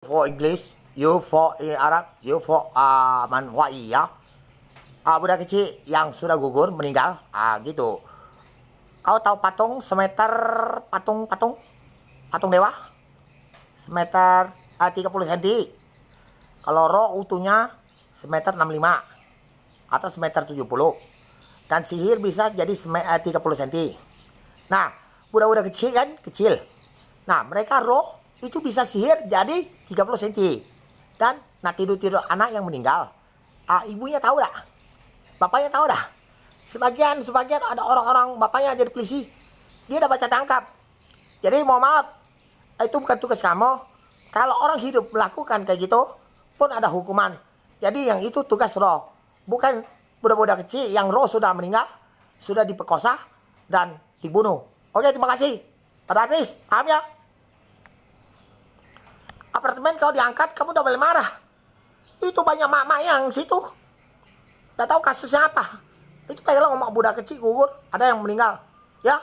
for English, you for Arab, you for Manhwai ya. Budak kecil yang sudah gugur meninggal, gitu. Kau tahu patung semeter, patung dewa semeter 30 cm. Kalau roh utuhnya semeter 65 atau semeter 70. Dan sihir bisa jadi 30 cm. Nah, budak-budak kecil kan kecil. Nah, mereka roh itu bisa sihir jadi 30 cm. Dan tidur-tidur anak yang meninggal. Ibunya tahu dah. Bapaknya tahu dah. Sebagian ada orang-orang bapaknya jadi polisi. Dia udah baca tangkap. Jadi mohon maaf, itu bukan tugas kamu. Kalau orang hidup melakukan kayak gitu pun ada hukuman. Jadi yang itu tugas roh. Bukan budak-budak kecil yang roh sudah meninggal, sudah diperkosa dan dibunuh. Oke, terima kasih. Pada Agnes, paham ya? Apartemen kalau diangkat, kamu udah boleh marah. Itu banyak mak-mak yang situ. Udah tahu kasusnya apa. Itu pengen ngomong budak kecil gugur, ada yang meninggal. Ya,